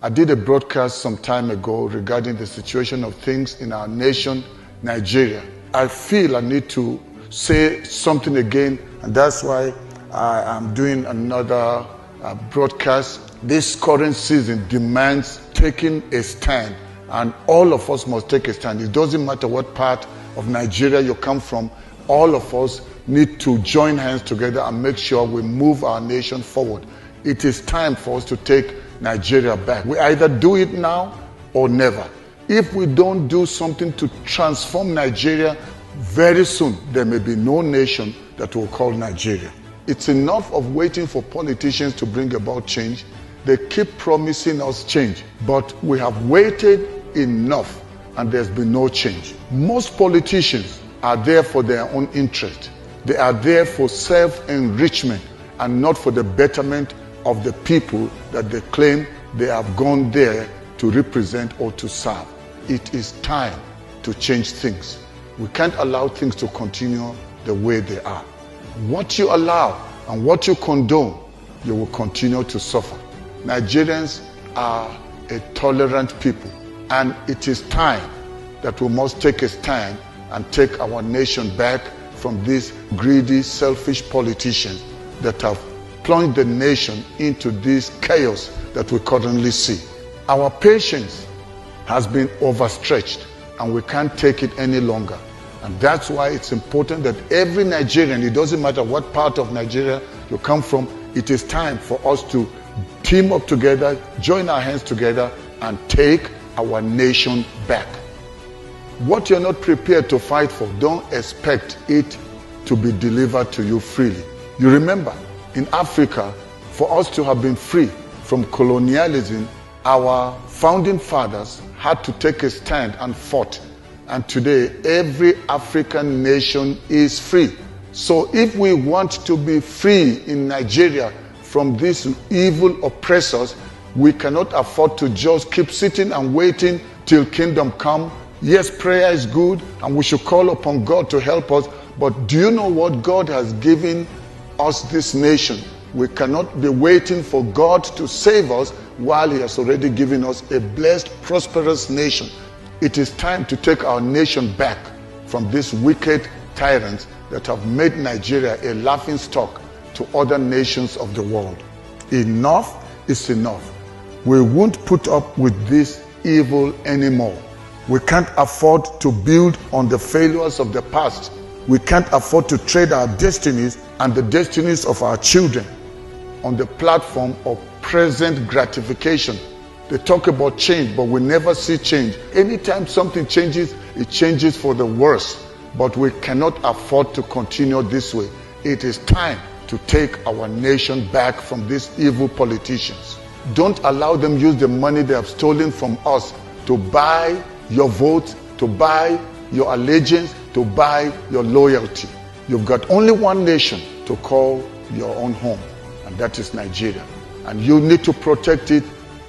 I did a broadcast some time ago regarding the situation of things in our nation, Nigeria. I feel I need to say something again, and that's why I am doing another broadcast. This current season demands taking a stand, and all of us must take a stand. It doesn't matter what part of Nigeria you come from, all of us need to join hands together and make sure we move our nation forward. It is time for us to take Nigeria back. We either do it now or never. If we don't do something to transform Nigeria, very soon there may be no nation that will call Nigeria. It's enough of waiting for politicians to bring about change. They keep promising us change, but we have waited enough and there's been no change. Most politicians are there for their own interest. They are there for self-enrichment and not for the betterment of the people that they claim they have gone there to represent or to serve. It is time to change things. We can't allow things to continue the way they are. What you allow and what you condone, you will continue to suffer. Nigerians are a tolerant people, and it is time that we must take a stand and take our nation back from these greedy, selfish politicians that have plunged the nation into this chaos that we currently see. Our patience has been overstretched and we can't take it any longer. And that's why it's important that every Nigerian, it doesn't matter what part of Nigeria you come from, it is time for us to team up together, join our hands together and take our nation back. What you're not prepared to fight for, don't expect it to be delivered to you freely. You remember, in Africa, for us to have been free from colonialism, our founding fathers had to take a stand and fought. And today, every African nation is free. So if we want to be free in Nigeria from these evil oppressors, we cannot afford to just keep sitting and waiting till kingdom come. Yes, prayer is good and we should call upon God to help us. But do you know what God has given us this nation? We cannot be waiting for God to save us while He has already given us a blessed, prosperous nation. It is time to take our nation back from these wicked tyrants that have made Nigeria a laughingstock to other nations of the world. Enough is enough. We won't put up with this evil anymore. We can't afford to build on the failures of the past. We can't afford to trade our destinies and the destinies of our children on the platform of present gratification. They talk about change, but we never see change. Anytime something changes, it changes for the worse. But we cannot afford to continue this way. It is time to take our nation back from these evil politicians. Don't allow them use the money they have stolen from us to buy your vote, to buy your allegiance, to buy your loyalty. You've got only one nation to call your own home, and that is Nigeria. And you need to protect it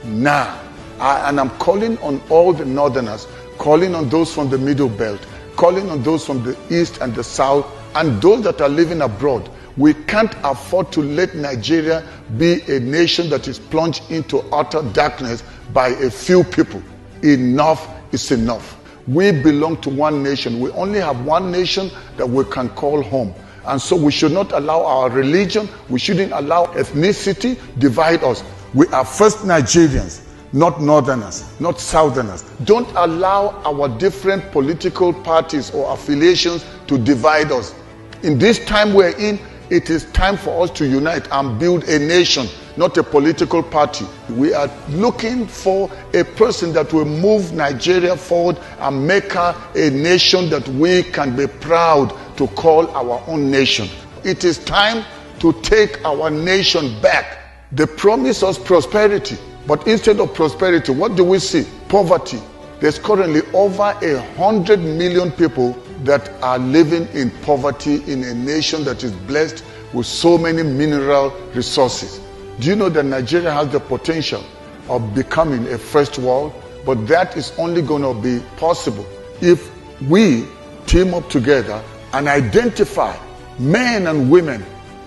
now. And I'm calling on all the northerners, calling on those from the middle belt, calling on those from the east and the south, and those that are living abroad. We can't afford to let Nigeria be a nation that is plunged into utter darkness by a few people. Enough is enough. We belong to one nation. We only have one nation that we can call home. And so we should not allow our religion, we shouldn't allow ethnicity divide us. We are first Nigerians, not northerners, not southerners. Don't allow our different political parties or affiliations to divide us. In this time we're in, it is time for us to unite and build a nation, not a political party. We are looking for a person that will move Nigeria forward and make her a nation that we can be proud to call our own nation. It is time to take our nation back. They promise us prosperity, but instead of prosperity, what do we see? Poverty. There's currently over 100 million people that are living in poverty in a nation that is blessed with so many mineral resources. Do you know that Nigeria has the potential of becoming a first world? But that is only going to be possible if we team up together and identify men and women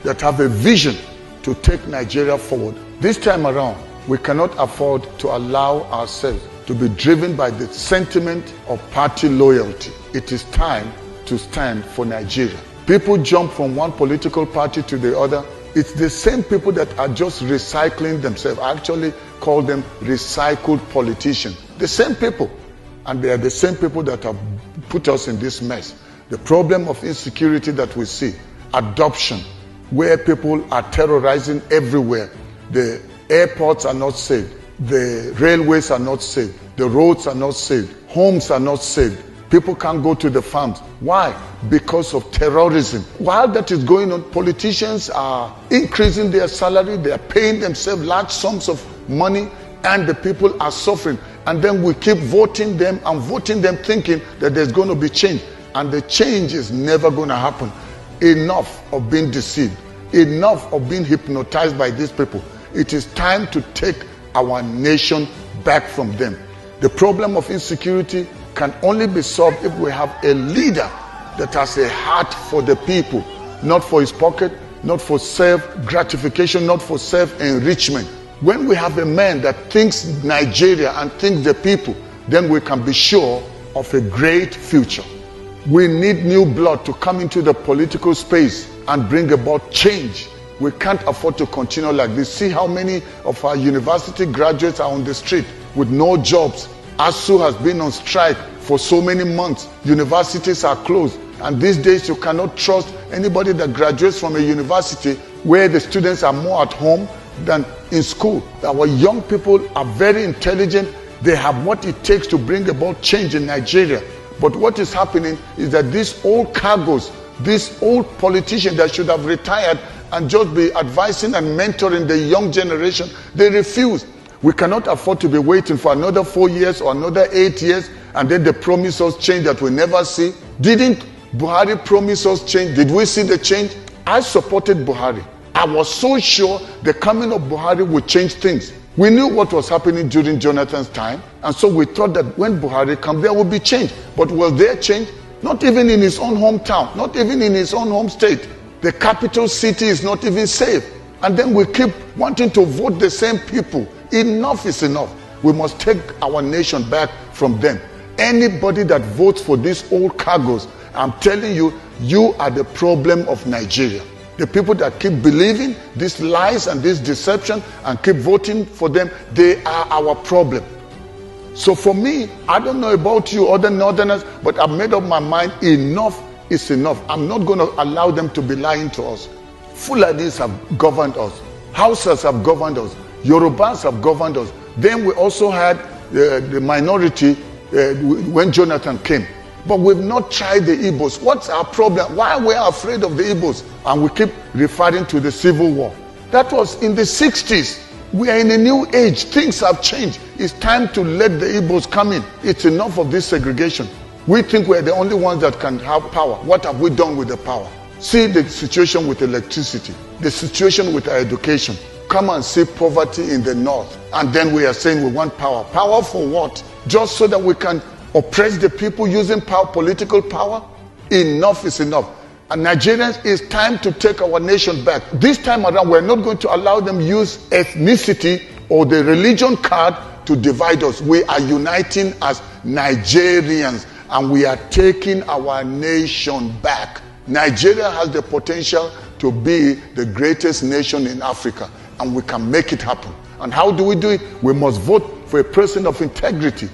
that have a vision to take Nigeria forward. This time around, We cannot afford to allow ourselves to be driven by the sentiment of party loyalty. It is time to stand for Nigeria. People jump from one political party to the other. It's the same people that are just recycling themselves. I actually call them recycled politicians. The same people. And they are the same people that have put us in this mess. The problem of insecurity that we see, adoption, where people are terrorizing everywhere. The airports are not safe. The railways are not safe. The roads are not safe. Homes are not safe. People can't go to the farms. Why? Because of terrorism. While that is going on, politicians are increasing their salary. They are paying themselves large sums of money, and the people are suffering. And then we keep voting them and voting them thinking that there's going to be change. And the change is never going to happen. Enough of being deceived. Enough of being hypnotized by these people. It is time to take our nation back from them. The problem of insecurity can only be solved if we have a leader that has a heart for the people, not for his pocket, not for self-gratification, not for self-enrichment. When we have a man that thinks Nigeria and thinks the people, then we can be sure of a great future. We need new blood to come into the political space and bring about change. We can't afford to continue like this. See how many of our university graduates are on the street with no jobs. ASU has been on strike for so many months. Universities are closed. And these days you cannot trust anybody that graduates from a university where the students are more at home than in school. Our young people are very intelligent. They have what it takes to bring about change in Nigeria. But what is happening is that these old cargoes, these old politicians that should have retired and just be advising and mentoring the young generation, they refuse. We cannot afford to be waiting for another 4 years or another 8 years, and then they promise us change that we never see. Didn't Buhari promise us change? Did we see the change? I supported Buhari. I was so sure the coming of Buhari would change things. We knew what was happening during Jonathan's time, and so we thought that when Buhari comes, there would be change. But was there change? Not even in his own hometown, not even in his own home state. The capital city is not even safe. And then we keep wanting to vote the same people. Enough is enough. We must take our nation back from them. Anybody that votes for these old cargoes, I'm telling you, you are the problem of Nigeria. The people that keep believing these lies and this deception and keep voting for them, they are our problem. So for me, I don't know about you other northerners, but I've made up my mind, enough is enough. I'm not going to allow them to be lying to us. Fulanis have governed us. Hausas have governed us. Yorubas have governed us. Then we also had the minority when Jonathan came. But we've not tried the Igbos. What's our problem? Why are we afraid of the Igbos? And we keep referring to the Civil War. That was in the 60s. We are in a new age. Things have changed. It's time to let the Igbos come in. It's enough of this segregation. We think we're the only ones that can have power. What have we done with the power? See the situation with electricity, the situation with our education. Come and see poverty in the north. And then we are saying we want power. Power for what? Just so that we can oppress the people using power, political power? Enough is enough. And Nigerians, it's time to take our nation back. This time around, we're not going to allow them use ethnicity or the religion card to divide us. We are uniting as Nigerians, and we are taking our nation back. Nigeria has the potential to be the greatest nation in Africa, and we can make it happen. And how do we do it? We must vote for a person of integrity.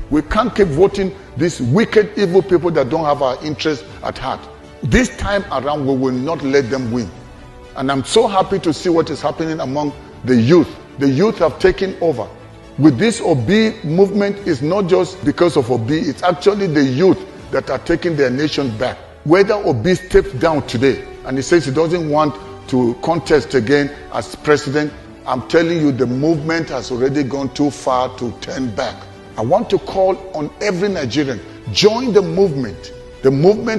We can't keep voting these wicked, evil people that don't have our interests at heart. This time around, we will not let them win. And I'm so happy to see what is happening among the youth. The youth have taken over. With this Obi movement, it's not just because of Obi, it's actually the youth that are taking their nation back. Whether Obi steps down today and he says he doesn't want to contest again as president, I'm telling you, the movement has already gone too far to turn back. I want to call on every Nigerian, join the movement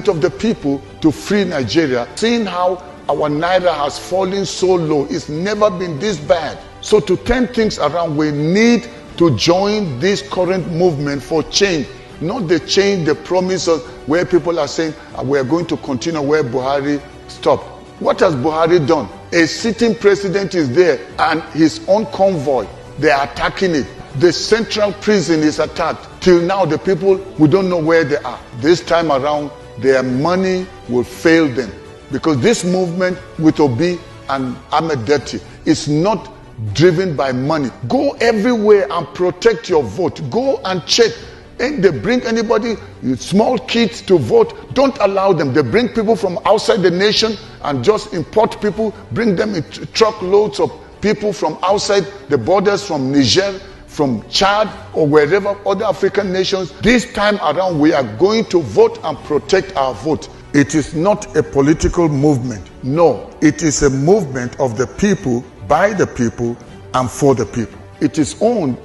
of the people to free Nigeria. Seeing how our naira has fallen so low, it's never been this bad. So to turn things around, we need to join this current movement for change. Not the change, the promises where people are saying we are going to continue where Buhari stopped. What has Buhari done? A sitting president is there and his own convoy they are attacking it. The central prison is attacked. Till now, the people, we don't know where they are. This time around, their money will fail them. Because this movement with Obi and Obi-dent is not driven by money. Go everywhere and protect your vote. Go and check. And they bring anybody, small kids to vote, don't allow them. They bring people from outside the nation and just import people, bring them in truckloads of people from outside the borders, from Niger, from Chad, or wherever other African nations. This time around, we are going to vote and protect our vote. It is not a political movement. No, it is a movement of the people, by the people, and for the people. It is owned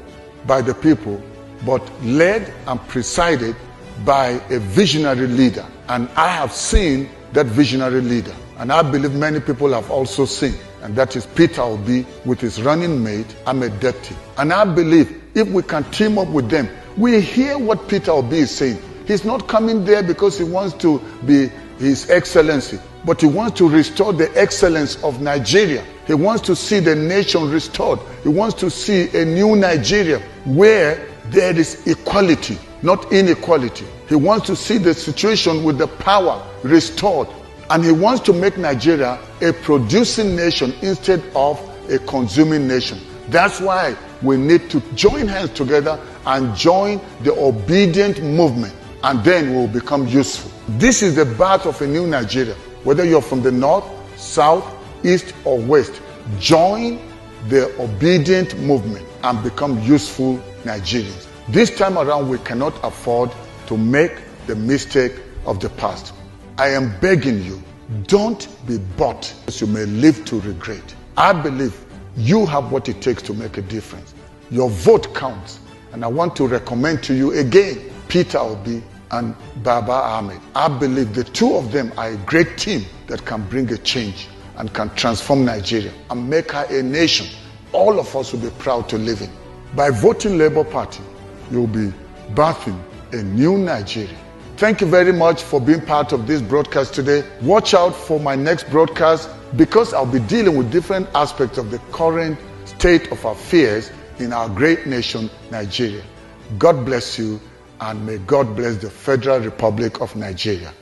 by the people, but led and presided by a visionary leader. And I have seen that visionary leader. And I believe many people have also seen. And that is Peter Obi with his running mate, Obi-dent. And I believe if we can team up with them, we hear what Peter Obi is saying. He's not coming there because he wants to be His Excellency, but he wants to restore the excellence of Nigeria. He wants to see the nation restored. He wants to see a new Nigeria where there is equality, not inequality. He wants to see the situation with the power restored. And he wants to make Nigeria a producing nation instead of a consuming nation. That's why we need to join hands together and join the Obi-dent movement, and then we'll become useful. This is the birth of a new Nigeria. Whether you're from the north, south, east, or west, join the Obi-dent movement and become useful Nigerians. This time around, we cannot afford to make the mistake of the past. I am begging you, don't be bought, as you may live to regret. I believe you have what it takes to make a difference. Your vote counts. And I want to recommend to you again, Peter Obi and Baba Ahmed. I believe the two of them are a great team that can bring a change and can transform Nigeria and make her a nation all of us will be proud to live in. By voting Labour Party, you'll be birthing a new Nigeria. Thank you very much for being part of this broadcast today. Watch out for my next broadcast because I'll be dealing with different aspects of the current state of affairs in our great nation, Nigeria. God bless you, and may God bless the Federal Republic of Nigeria.